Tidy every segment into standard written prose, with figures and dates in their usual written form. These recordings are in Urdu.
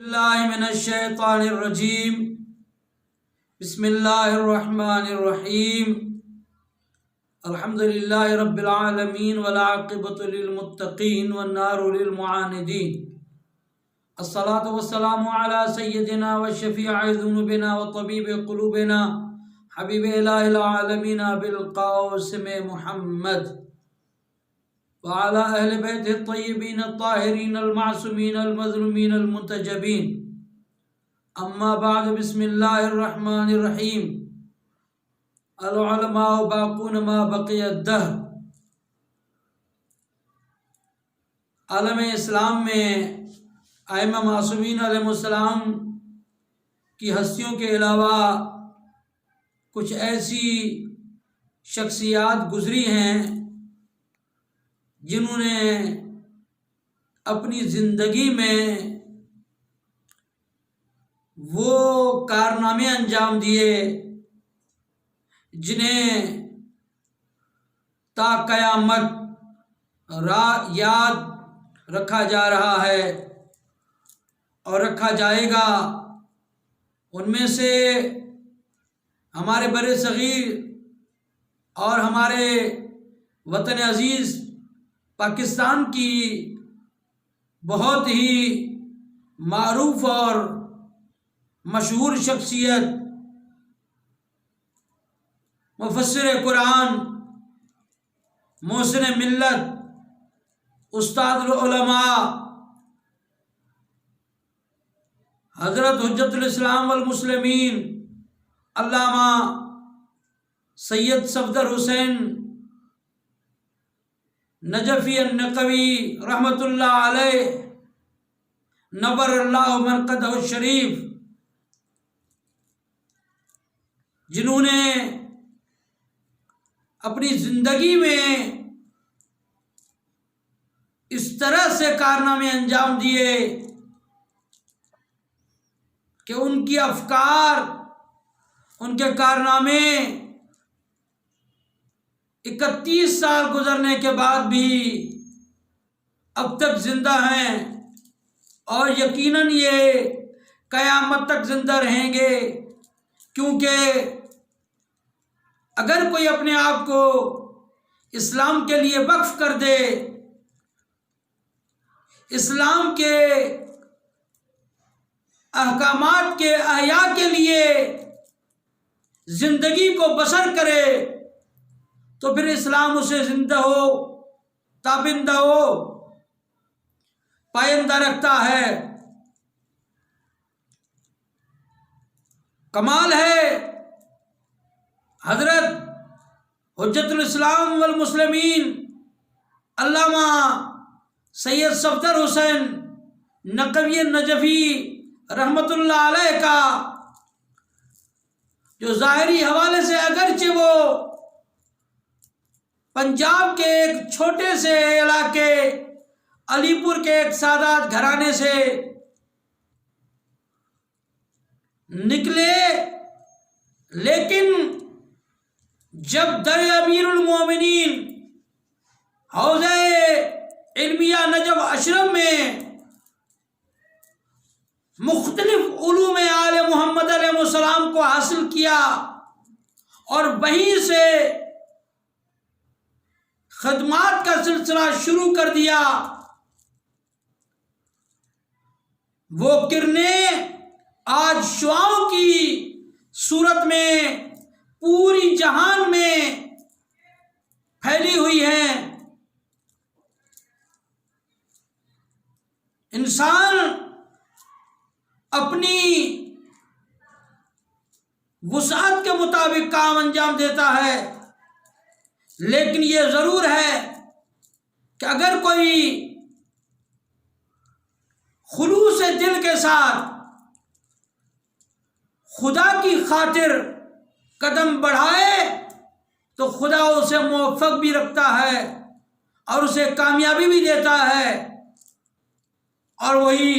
اللہ من الشیطان الرجیم بسم اللہ الرحمن الرحیم الحمدللہ رب العالمین والعاقبۃ للمتقین والنار للمعاندین الصلاة والسلام علی سیدنا وشفیع ذنوبنا وطبیب قلوبنا حبیب الہ العالمین بالقاسم محمد وعلى أهل بيته الطيبين الطاهرين المعصومين المظلومين المنتجبين أما بعد بسم الله الرحمن الرحيم العلماء باقون ما بقي الدهر عالم اسلام میں ائمہ معصومین علیہ السلام کی ہستیوں کے علاوہ کچھ ایسی شخصیات گزری ہیں جنہوں نے اپنی زندگی میں وہ کارنامے انجام دیے جنہیں تا قیامت یاد رکھا جا رہا ہے اور رکھا جائے گا۔ ان میں سے ہمارے بر صغیر اور ہمارے وطن عزیز پاکستان کی بہت ہی معروف اور مشہور شخصیت مفسر قرآن، محسن ملت، استاد العلماء حضرت حجت الاسلام والمسلمین علامہ سید صفدر حسین نجفی النقوی رحمۃ اللہ علیہ نور اللہ مرقدہ الشریف، جنہوں نے اپنی زندگی میں اس طرح سے کارنامے انجام دیے کہ ان کی افکار، ان کے کارنامے 31 سال گزرنے کے بعد بھی اب تک زندہ ہیں اور یقیناً یہ قیامت تک زندہ رہیں گے، کیونکہ اگر کوئی اپنے آپ کو اسلام کے لیے وقف کر دے، اسلام کے احکامات کے احیاء کے لیے زندگی کو بسر کرے تو پھر اسلام اسے زندہ ہو، تابندہ ہو، پائندہ رکھتا ہے۔ کمال ہے حضرت حجت الاسلام والمسلمین علامہ سید صفدر حسین نقوی نجفی رحمۃ اللہ علیہ کا جو ظاہری حوالے سے اگرچہ وہ پنجاب کے ایک چھوٹے سے علاقے علی پور کے ایک سادات گھرانے سے نکلے، لیکن جب در امیر المومنین حوزہ علمیہ نجف اشرف میں مختلف علوم آل محمد علیہ السلام کو حاصل کیا اور وہیں سے خدمات کا سلسلہ شروع کر دیا، وہ کرنیں آج شعاؤں کی صورت میں پوری جہان میں پھیلی ہوئی ہیں۔ انسان اپنی وسعت کے مطابق کام انجام دیتا ہے، لیکن یہ ضرور ہے کہ اگر کوئی خلوص دل کے ساتھ خدا کی خاطر قدم بڑھائے تو خدا اسے موفق بھی رکھتا ہے اور اسے کامیابی بھی دیتا ہے، اور وہی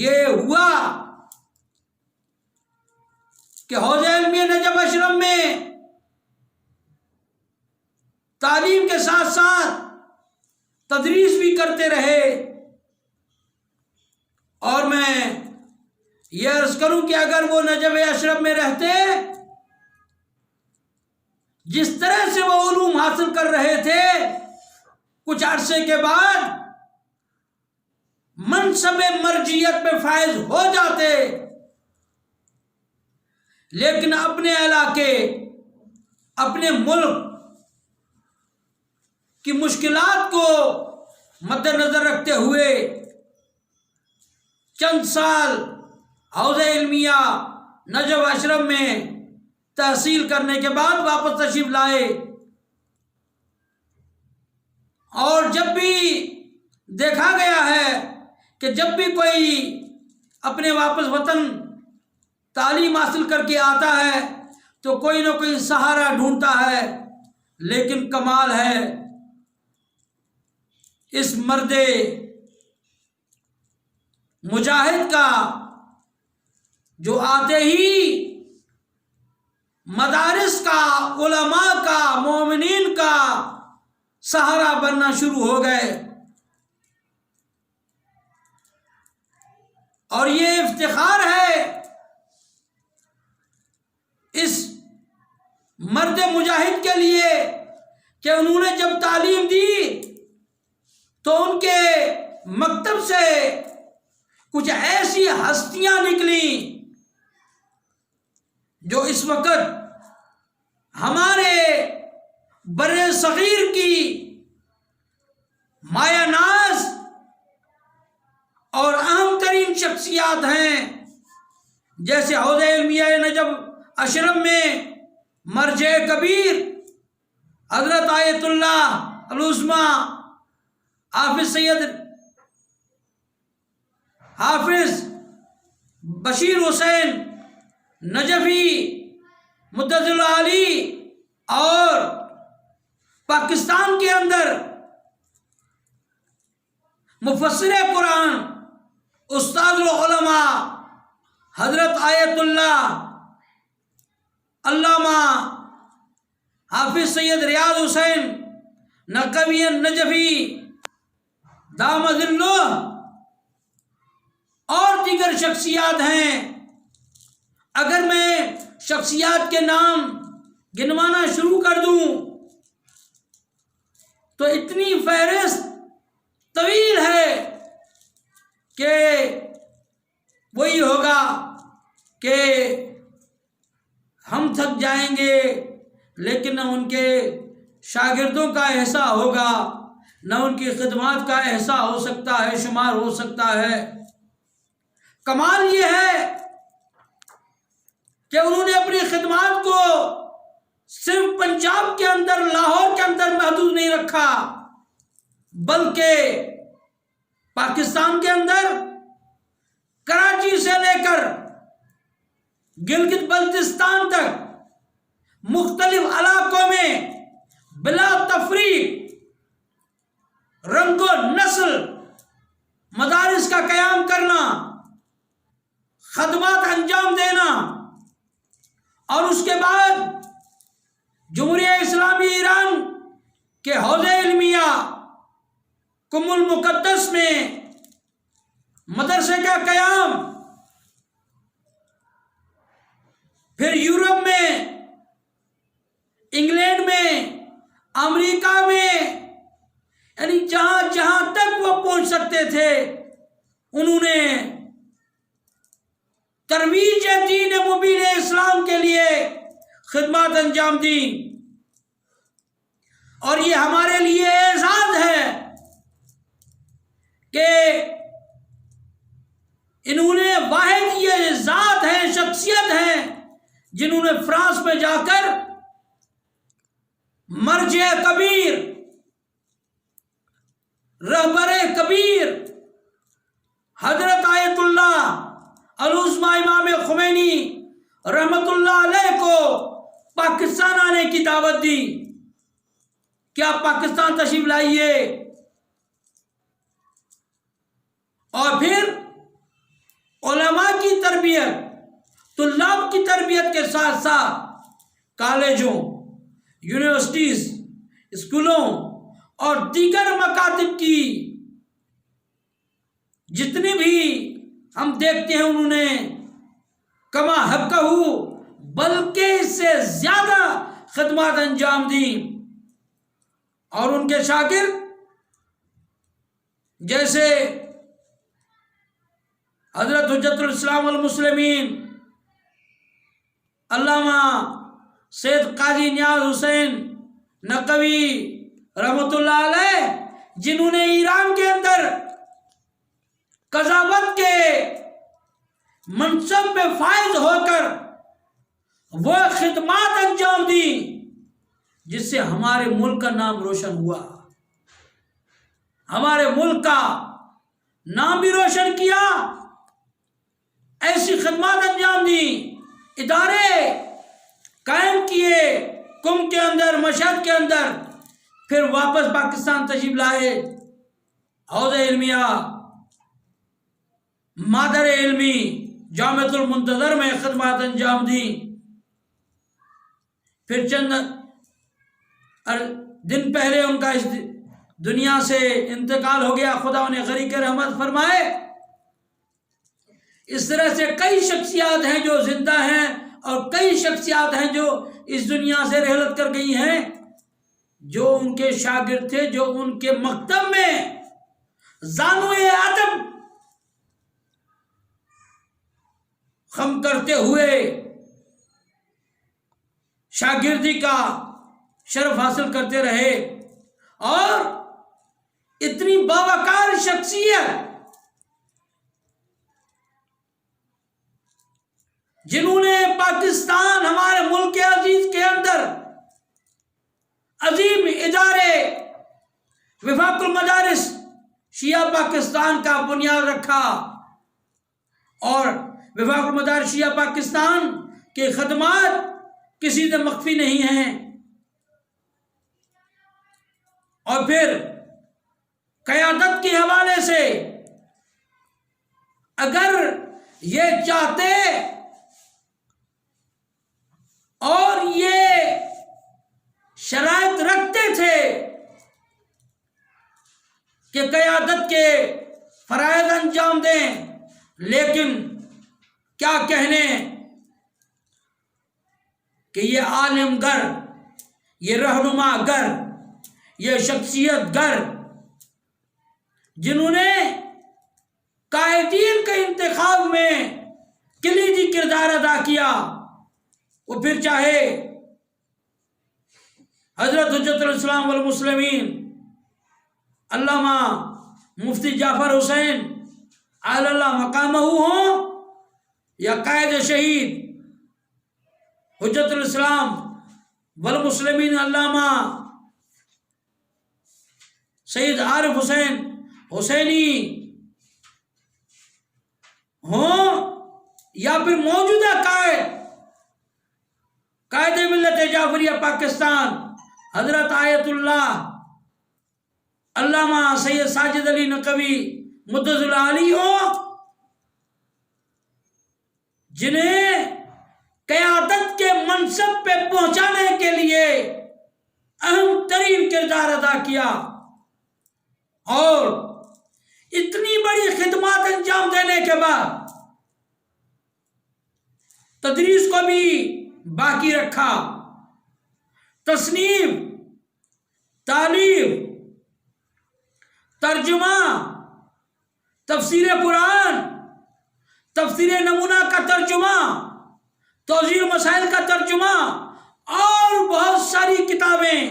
یہ ہوا کہ حوزہ علمیہ نجف اشرف میں تعلیم کے ساتھ ساتھ تدریس بھی کرتے رہے، اور میں یہ عرض کروں کہ اگر وہ نجف اشرف میں رہتے، جس طرح سے وہ علوم حاصل کر رہے تھے، کچھ عرصے کے بعد منصب مرجعیت میں فائز ہو جاتے، لیکن اپنے علاقے، اپنے ملک کی مشکلات کو مد نظر رکھتے ہوئے چند سال حوزہ علمیہ نجف اشرف میں تحصیل کرنے کے بعد واپس تشریف لائے، اور جب بھی دیکھا گیا ہے کہ جب بھی کوئی اپنے واپس وطن تعلیم حاصل کر کے آتا ہے تو کوئی نہ کوئی سہارا ڈھونڈتا ہے، لیکن کمال ہے اس مرد مجاہد کا جو آتے ہی مدارس کا، علماء کا، مومنین کا سہارا بننا شروع ہو گئے۔ اور یہ افتخار ہے اس مرد مجاہد کے لیے کہ انہوں نے جب تعلیم دی تو ان کے مکتب سے کچھ ایسی ہستیاں نکلیں جو اس وقت ہمارے بر صغیر کی مایہ ناز اور اہم ترین شخصیات ہیں، جیسے حوزہ علمیہ نجف اشرف میں مرجع کبیر حضرت آیت اللہ العظمیٰ حافظ بشیر حسین نجفی مدثر العالی، اور پاکستان کے اندر مفسر قرآن استاد العلماء حضرت آیت اللہ علامہ حافظ سید ریاض حسین نقوی نجفی دامت اللہ اور دیگر شخصیات ہیں۔ اگر میں شخصیات کے نام گنوانا شروع کر دوں تو اتنی فہرست طویل ہے کہ وہی ہوگا کہ ہم تھک جائیں گے، لیکن نہ ان کے شاگردوں کا احسا ہوگا، نہ ان کی خدمات کا احسا ہو سکتا ہے، شمار ہو سکتا ہے۔ کمال یہ ہے کہ انہوں نے اپنی خدمات کو صرف پنجاب کے اندر، لاہور کے اندر محدود نہیں رکھا، بلکہ پاکستان کے اندر کراچی سے لے کر گلگت بلتستان تک مختلف علاقوں میں بلا تفریق رنگ و نسل مدارس کا قیام کرنا، خدمات انجام دینا، اور اس کے بعد جمہوریہ اسلامی ایران کے حوزہ علمیہ کم المقدس میں مدرسے کا قیام، پھر یورپ میں، انگلینڈ میں، امریکہ میں، یعنی جہاں جہاں تک وہ پہنچ سکتے تھے انہوں نے ترویج دین مبین اسلام کے لیے خدمات انجام دی۔ اور یہ ہمارے لیے اعزاز ہے کہ انہوں نے واحد یہ ذات ہیں، شخصیت ہیں، جنہوں نے فرانس میں جا کر مرجع کبیر، رہبر کبیر حضرت آیت اللہ العظمیٰ امام خمینی رحمت اللہ علیہ کو پاکستان آنے کی دعوت دی کہ آپ پاکستان تشریف لائیے، اور پھر علماء کی تربیت، طلاب کی تربیت کے ساتھ ساتھ کالجوں، یونیورسٹیز، اسکولوں اور دیگر مکاتب کی جتنی بھی ہم دیکھتے ہیں انہوں نے کما حقہ بلکہ اس سے زیادہ خدمات انجام دی، اور ان کے شاگرد جیسے حضرت حجت الاسلام والمسلمین علامہ سید قاضی نیاز حسین نقوی رحمۃ اللہ علیہ، جنہوں نے ایران کے اندر قضاوت کے منصب میں فائز ہو کر وہ خدمات انجام دی جس سے ہمارے ملک کا نام روشن ہوا، ہمارے ملک کا نام بھی روشن کیا، ایسی خدمات انجام دی، ادارے قائم کیے قم کے اندر، مشہد کے اندر، پھر واپس پاکستان تشریف لائے، حوض علمیہ مادر علمی جامعۃ المنتظر میں خدمات انجام دی، پھر چند دن پہلے ان کا اس دنیا سے انتقال ہو گیا، خدا انہیں غریق رحمت فرمائے۔ اس طرح سے کئی شخصیات ہیں جو زندہ ہیں، اور کئی شخصیات ہیں جو اس دنیا سے رحلت کر گئی ہیں، جو ان کے شاگرد تھے، جو ان کے مکتب میں زانوئے ادب خم کرتے ہوئے شاگردی کا شرف حاصل کرتے رہے، اور اتنی باوقار شخصیت جنہوں نے پاکستان، ہمارے ملک عزیز کے اندر عظیم ادارے وفاق المدارس شیعہ پاکستان کا بنیاد رکھا، اور وفاق المدارس شیعہ پاکستان کے خدمات کسی سے مخفی نہیں ہیں، اور پھر قیادت کے حوالے سے اگر یہ چاہتے اور یہ شرائط رکھتے تھے کہ قیادت کے فرائض انجام دیں، لیکن کیا کہنے کہ یہ عالم گر، یہ رہنما گر، یہ شخصیت گر، جنہوں نے قائدین کے انتخاب میں کلیدی کردار ادا کیا، وہ پھر چاہے حضرت حجت الاسلام والمسلمین علامہ مفتی جعفر حسین اعلی اللہ مقامہ ہوں، یا قائد شہید حجت الاسلام والمسلمین علامہ سید عارف حسین حسینی ہوں، یا پھر موجودہ قائد ملت جعفریہ پاکستان حضرت آیت اللہ علامہ سید ساجد علی نقوی مدظ العالی ہو، جنہیں قیادت کے منصب پہ پہنچانے کے لیے اہم ترین کردار ادا کیا، اور اتنی بڑی خدمات انجام دینے کے بعد تدریس کو بھی باقی رکھا، تصنیف، تعلیم، ترجمہ، تفسیر قرآن، تفسیر نمونہ کا ترجمہ، توضیح مسائل کا ترجمہ، اور بہت ساری کتابیں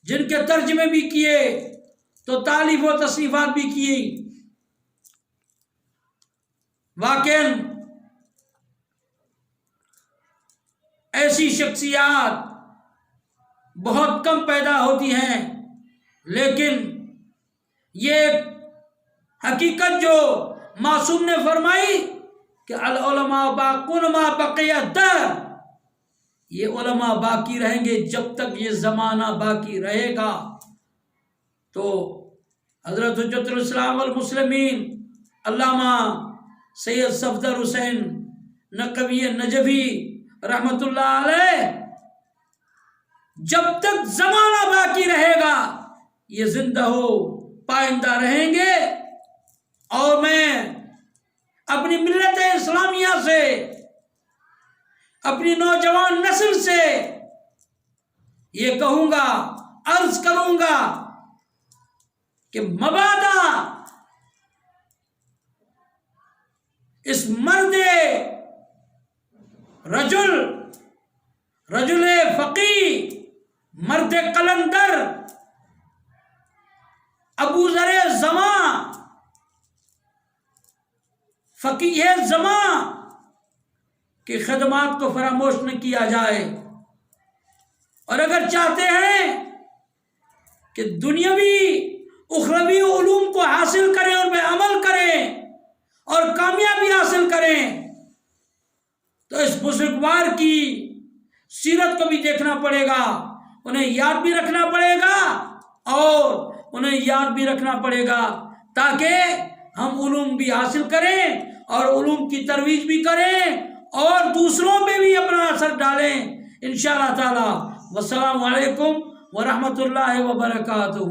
جن کے ترجمے بھی کیے تو تالیف و تصنیفات بھی کی۔ واقعاً ایسی شخصیات بہت کم پیدا ہوتی ہیں، لیکن یہ حقیقت جو معصوم نے فرمائی کہ العلماء باقون ما بقی الدہر، یہ علماء باقی رہیں گے جب تک یہ زمانہ باقی رہے گا۔ تو حضرت حجت الاسلام والمسلمین علامہ سید صفدر حسین نقوی نجفی رحمت اللہ علیہ جب تک زمانہ باقی رہے گا یہ زندہ ہو پائندہ رہیں گے، اور میں اپنی ملت اسلامیہ سے، اپنی نوجوان نسل سے یہ کہوں گا، عرض کروں گا کہ مبادا اس مرد رجل فقی، مرد قلندر، ابو ذر زمان، فقیہ زمان کی خدمات کو فراموش نہ کیا جائے۔ اور اگر چاہتے ہیں کہ دنیاوی اخروی علوم کو حاصل کریں، ان پہ عمل کریں اور کامیابی حاصل کریں، تو اس بزرگوار کی سیرت کو بھی دیکھنا پڑے گا، انہیں یاد بھی رکھنا پڑے گا اور انہیں یاد بھی رکھنا پڑے گا، تاکہ ہم علوم بھی حاصل کریں اور علوم کی ترویج بھی کریں اور دوسروں پہ بھی اپنا اثر ڈالیں انشاءاللہ تعالی۔ والسلام علیکم ورحمۃ اللہ وبرکاتہ۔